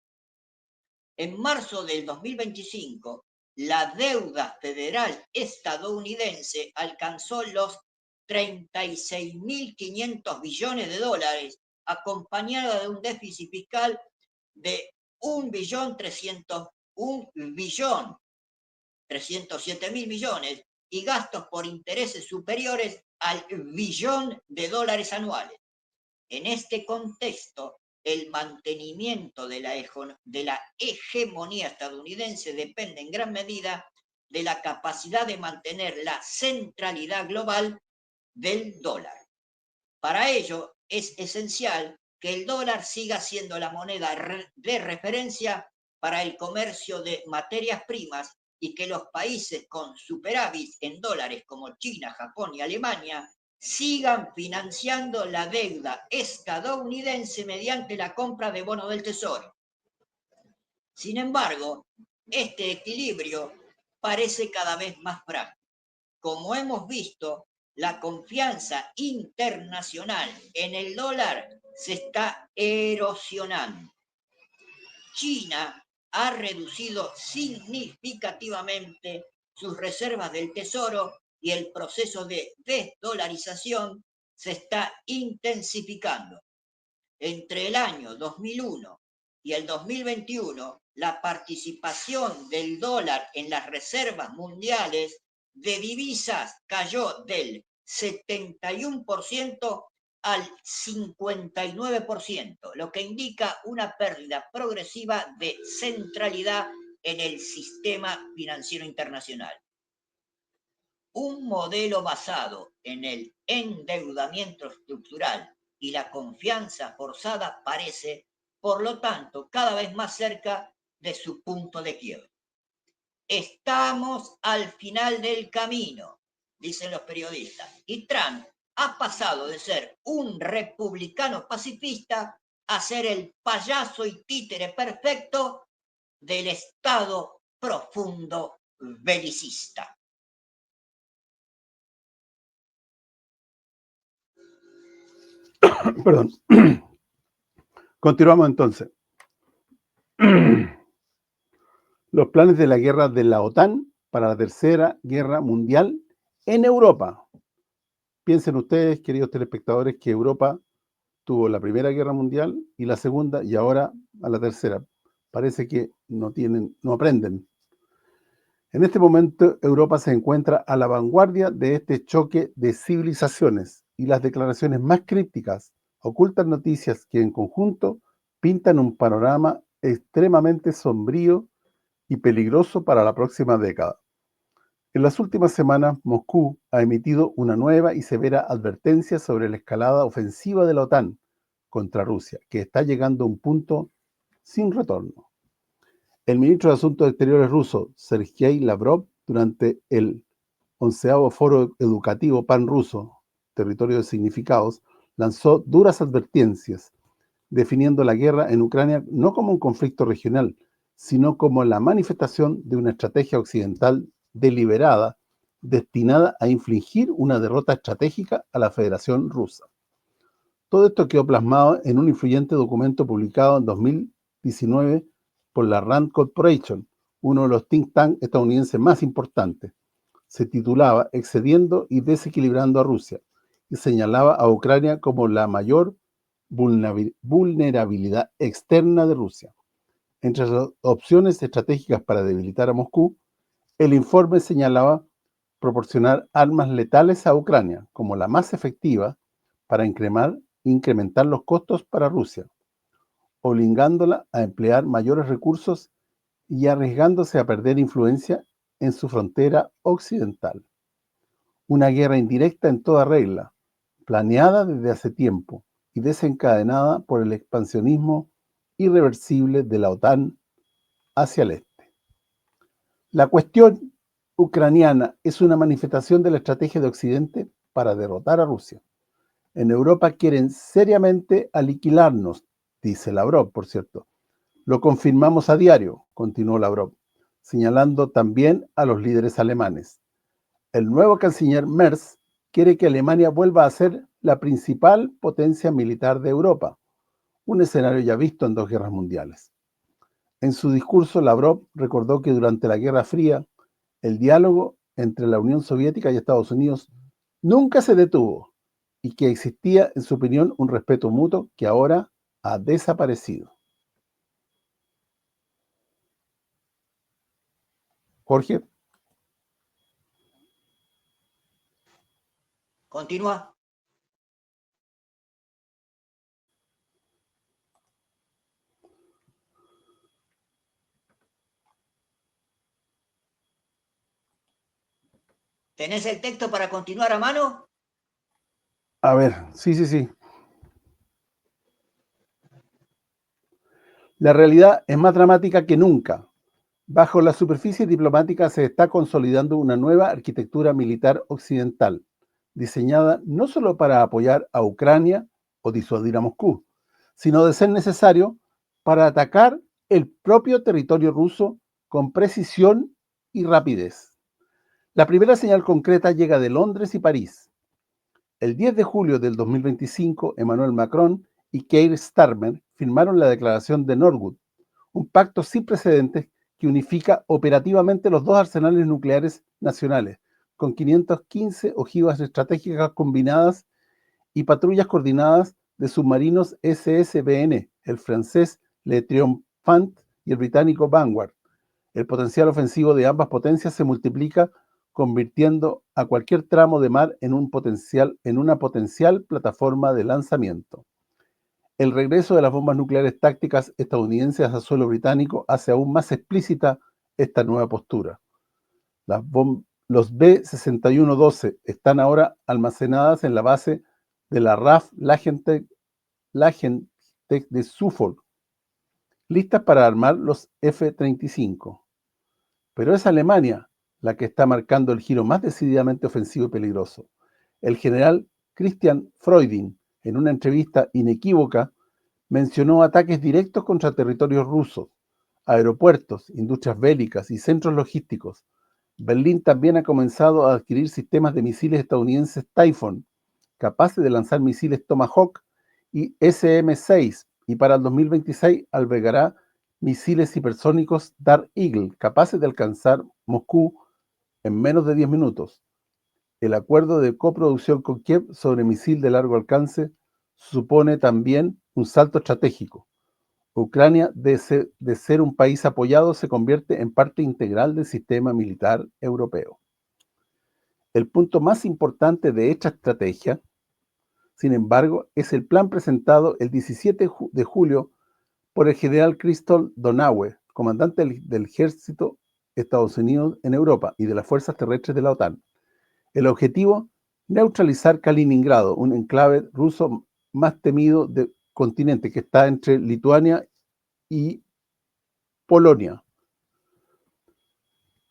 En marzo del 2025, la deuda federal estadounidense alcanzó los 36.500 billones de dólares, acompañada de un déficit fiscal de 1.307.000 millones y gastos por intereses superiores al billón de dólares anuales. En este contexto, el mantenimiento de la hegemonía estadounidense depende en gran medida de la capacidad de mantener la centralidad global del dólar. Para ello, es esencial que el dólar siga siendo la moneda de referencia para el comercio de materias primas y que los países con superávit en dólares como China, Japón y Alemania sigan financiando la deuda estadounidense mediante la compra de bonos del Tesoro. Sin embargo, este equilibrio parece cada vez más frágil. Como hemos visto, la confianza internacional en el dólar se está erosionando. China ha reducido significativamente sus reservas del Tesoro y el proceso de desdolarización se está intensificando. Entre el año 2001 y el 2021, la participación del dólar en las reservas mundiales de divisas cayó del 71% al 59%, lo que indica una pérdida progresiva de centralidad en el sistema financiero internacional. Un modelo basado en el endeudamiento estructural y la confianza forzada parece, por lo tanto, cada vez más cerca de su punto de quiebre. Estamos al final del camino, dicen los periodistas, y Trump ha pasado de ser un republicano pacifista a ser el payaso y títere perfecto del Estado profundo belicista. Perdón. Continuamos entonces. Los planes de la guerra de la OTAN para la Tercera Guerra Mundial en Europa. Piensen ustedes, queridos telespectadores, que Europa tuvo la Primera Guerra Mundial y la Segunda, y ahora a la Tercera. Parece que no aprenden. En este momento, Europa se encuentra a la vanguardia de este choque de civilizaciones y las declaraciones más crípticas ocultan noticias que en conjunto pintan un panorama extremadamente sombrío y peligroso para la próxima década. En las últimas semanas, Moscú ha emitido una nueva y severa advertencia sobre la escalada ofensiva de la OTAN contra Rusia, que está llegando a un punto sin retorno. El ministro de Asuntos Exteriores ruso, Sergei Lavrov, durante el 11º Foro Educativo Pan-Ruso, Territorio de Significados, lanzó duras advertencias, definiendo la guerra en Ucrania no como un conflicto regional, sino como la manifestación de una estrategia occidental deliberada, destinada a infligir una derrota estratégica a la Federación Rusa. Todo esto quedó plasmado en un influyente documento publicado en 2019 por la Rand Corporation, uno de los think tanks estadounidenses más importantes. Se titulaba Excediendo y desequilibrando a Rusia y señalaba a Ucrania como la mayor vulnerabilidad externa de Rusia. Entre las opciones estratégicas para debilitar a Moscú, el informe señalaba proporcionar armas letales a Ucrania como la más efectiva para incrementar los costos para Rusia. obligándola a emplear mayores recursos y arriesgándose a perder influencia en su frontera occidental. Una guerra indirecta en toda regla, planeada desde hace tiempo y desencadenada por el expansionismo irreversible de la OTAN hacia el este. La cuestión ucraniana es una manifestación de la estrategia de Occidente para derrotar a Rusia. En Europa quieren seriamente aniquilarnos, dice Lavrov, por cierto. Lo confirmamos a diario, continuó Lavrov, señalando también a los líderes alemanes. El nuevo canciller Merz quiere que Alemania vuelva a ser la principal potencia militar de Europa, un escenario ya visto en 2 guerras mundiales. En su discurso, Lavrov recordó que durante la Guerra Fría, el diálogo entre la Unión Soviética y Estados Unidos nunca se detuvo y que existía, en su opinión, un respeto mutuo que ahora ha desaparecido. Jorge. Continúa. ¿Tenés el texto para continuar a mano? A ver, sí. La realidad es más dramática que nunca. Bajo la superficie diplomática se está consolidando una nueva arquitectura militar occidental, diseñada no solo para apoyar a Ucrania o disuadir a Moscú, sino de ser necesario para atacar el propio territorio ruso con precisión y rapidez. La primera señal concreta llega de Londres y París. El 10 de julio del 2025, Emmanuel Macron y Keir Starmer firmaron la declaración de Norwood, un pacto sin precedentes que unifica operativamente los 2 arsenales nucleares nacionales, con 515 ojivas estratégicas combinadas y patrullas coordinadas de submarinos SSBN, el francés Le Triomphant y el británico Vanguard. El potencial ofensivo de ambas potencias se multiplica, convirtiendo a cualquier tramo de mar en una potencial plataforma de lanzamiento. El regreso de las bombas nucleares tácticas estadounidenses a suelo británico hace aún más explícita esta nueva postura. Los B-6112 están ahora almacenadas en la base de la RAF Lagentech de Suffolk, listas para armar los F-35. Pero es Alemania la que está marcando el giro más decididamente ofensivo y peligroso. El general Christian Freuding, en una entrevista inequívoca, mencionó ataques directos contra territorios rusos, aeropuertos, industrias bélicas y centros logísticos. Berlín también ha comenzado a adquirir sistemas de misiles estadounidenses Typhoon, capaces de lanzar misiles Tomahawk y SM-6, y para el 2026 albergará misiles hipersónicos Dark Eagle, capaces de alcanzar Moscú en menos de 10 minutos. El acuerdo de coproducción con Kiev sobre misil de largo alcance supone también un salto estratégico. Ucrania, de ser un país apoyado, se convierte en parte integral del sistema militar europeo. El punto más importante de esta estrategia, sin embargo, es el plan presentado el 17 de julio por el general Christoph Donaue, comandante del ejército de Estados Unidos en Europa y de las fuerzas terrestres de la OTAN. El objetivo, neutralizar Kaliningrado, un enclave ruso más temido del continente que está entre Lituania y Polonia,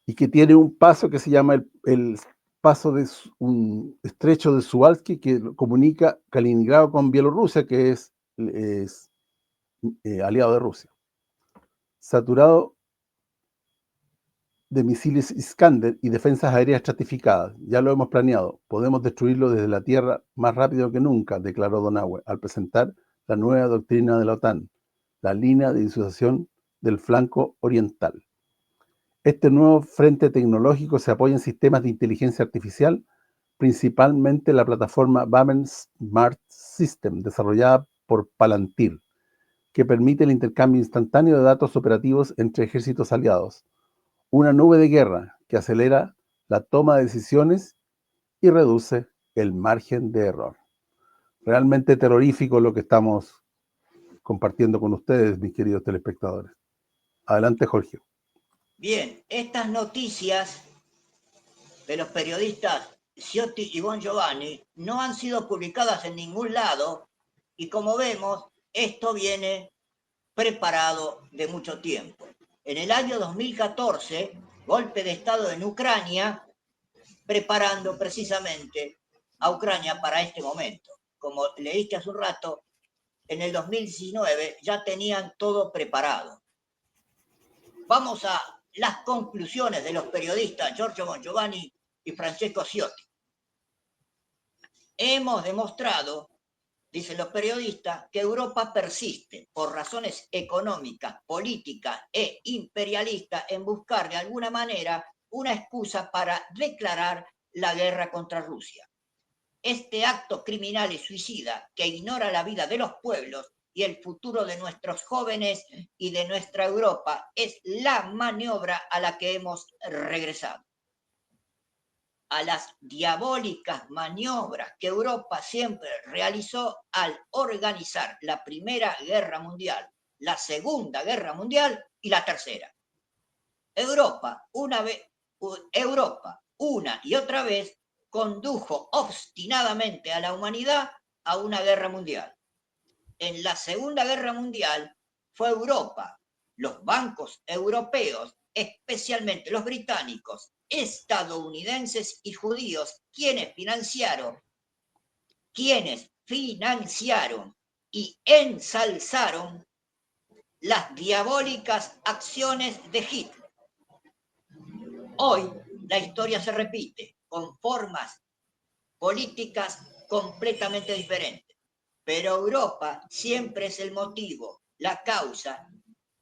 y que tiene un paso que se llama el paso de un estrecho de Suwalski que comunica Kaliningrado con Bielorrusia, que es aliado de Rusia. Saturado de misiles Iskander y defensas aéreas estratificadas. Ya lo hemos planeado. Podemos destruirlo desde la tierra más rápido que nunca, declaró Donaue, al presentar la nueva doctrina de la OTAN, la línea de disuasión del flanco oriental. Este nuevo frente tecnológico se apoya en sistemas de inteligencia artificial, principalmente la plataforma Bamen Smart System, desarrollada por Palantir, que permite el intercambio instantáneo de datos operativos entre ejércitos aliados. Una nube de guerra que acelera la toma de decisiones y reduce el margen de error. Realmente terrorífico lo que estamos compartiendo con ustedes, mis queridos telespectadores. Adelante, Jorge. Bien, estas noticias de los periodistas Ciotti y Bon Giovanni no han sido publicadas en ningún lado y como vemos, esto viene preparado de mucho tiempo. En el año 2014, golpe de Estado en Ucrania, preparando precisamente a Ucrania para este momento. Como leíste hace un rato, en el 2019 ya tenían todo preparado. Vamos a las conclusiones de los periodistas Giorgio Bon Giovanni y Francesco Ciotti. Hemos demostrado, dicen los periodistas, que Europa persiste por razones económicas, políticas e imperialistas en buscar de alguna manera una excusa para declarar la guerra contra Rusia. Este acto criminal y suicida que ignora la vida de los pueblos y el futuro de nuestros jóvenes y de nuestra Europa es la maniobra a la que hemos regresado. A las diabólicas maniobras que Europa siempre realizó al organizar la Primera Guerra Mundial, la Segunda Guerra Mundial y la Tercera. Europa, una y otra vez, condujo obstinadamente a la humanidad a una guerra mundial. En la Segunda Guerra Mundial fue Europa, los bancos europeos, especialmente los británicos, estadounidenses y judíos, quienes financiaron y ensalzaron las diabólicas acciones de Hitler. Hoy la historia se repite con formas políticas completamente diferentes, pero Europa siempre es el motivo, la causa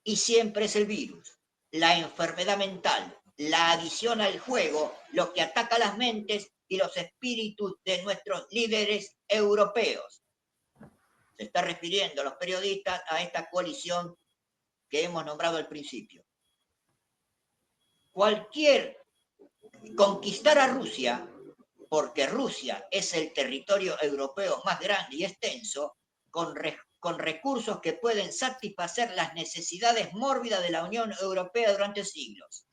y siempre es el virus, la enfermedad mental, la adicción al juego, lo que ataca las mentes y los espíritus de nuestros líderes europeos. Se está refiriendo a los periodistas a esta coalición que hemos nombrado al principio. Conquistar a Rusia, porque Rusia es el territorio europeo más grande y extenso, con recursos que pueden satisfacer las necesidades mórbidas de la Unión Europea durante siglos.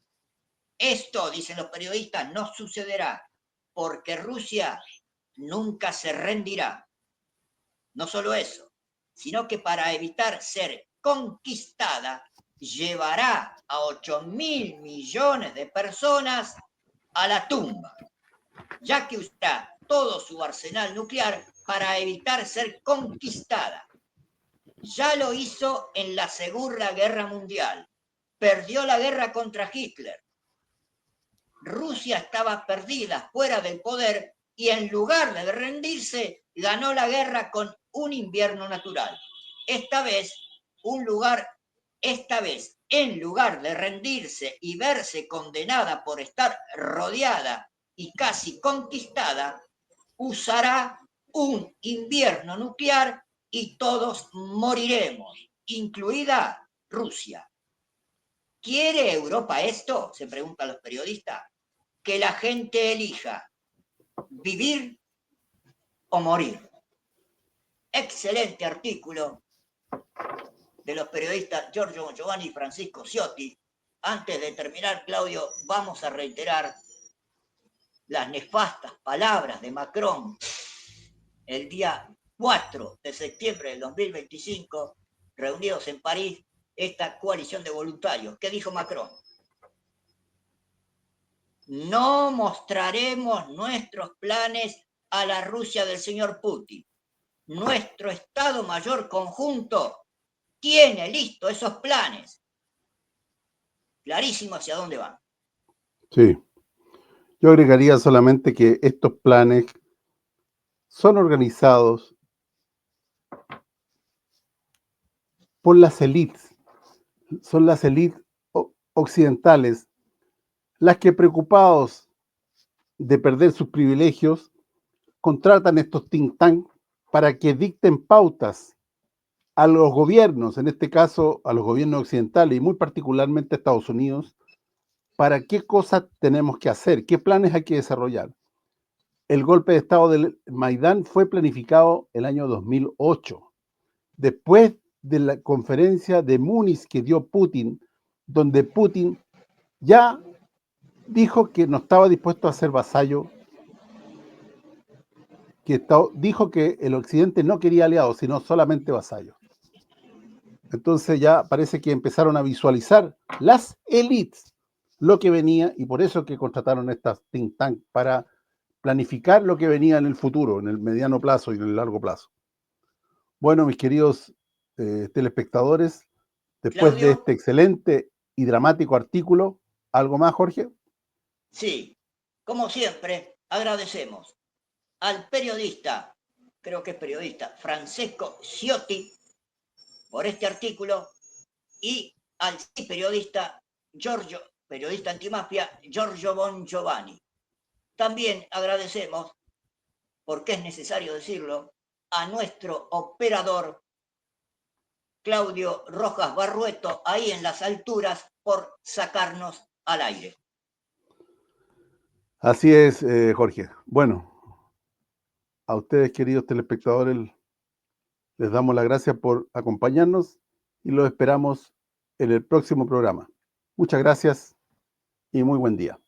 Esto, dicen los periodistas, no sucederá, porque Rusia nunca se rendirá. No solo eso, sino que para evitar ser conquistada, llevará a 8.000 millones de personas a la tumba, ya que usará todo su arsenal nuclear para evitar ser conquistada. Ya lo hizo en la Segunda Guerra Mundial. Perdió la guerra contra Hitler. Rusia estaba perdida, fuera del poder, y en lugar de rendirse, ganó la guerra con un invierno natural. Esta vez, en lugar de rendirse y verse condenada por estar rodeada y casi conquistada, usará un invierno nuclear y todos moriremos, incluida Rusia. ¿Quiere Europa esto? Se preguntan los periodistas. Que la gente elija vivir o morir. Excelente artículo de los periodistas Giorgio Bon Giovanni y Francisco Ciotti. Antes de terminar, Claudio, vamos a reiterar las nefastas palabras de Macron el día 4 de septiembre del 2025, reunidos en París, esta coalición de voluntarios. ¿Qué dijo Macron? No mostraremos nuestros planes a la Rusia del señor Putin. Nuestro Estado Mayor Conjunto tiene listos esos planes. Clarísimo hacia dónde van. Sí. Yo agregaría solamente que estos planes son organizados por las élites. Son las élites occidentales las que, preocupados de perder sus privilegios, contratan estos think tanks para que dicten pautas a los gobiernos, en este caso a los gobiernos occidentales y muy particularmente a Estados Unidos, para qué cosas tenemos que hacer, qué planes hay que desarrollar. El golpe de Estado del Maidán fue planificado el año 2008. Después de la conferencia de Múnich que dio Putin, donde Putin ya dijo que no estaba dispuesto a ser vasallo, dijo que el occidente no quería aliados, sino solamente vasallos. Entonces ya parece que empezaron a visualizar las élites lo que venía, y por eso que contrataron estas think tank para planificar lo que venía en el futuro, en el mediano plazo y en el largo plazo. Bueno, mis queridos telespectadores, después de Claudio, este excelente y dramático artículo, ¿algo más, Jorge? sí, como siempre, agradecemos al periodista, creo que es periodista, Francesco Ciotti, por este artículo, y al periodista Giorgio, periodista antimafia, Giorgio Bongiovanni. También agradecemos, porque es necesario decirlo, a nuestro operador Claudio Rojas Barrueto, ahí en las alturas, por sacarnos al aire. Así es, Jorge. Bueno, a ustedes, queridos telespectadores, les damos las gracias por acompañarnos y los esperamos en el próximo programa. Muchas gracias y muy buen día.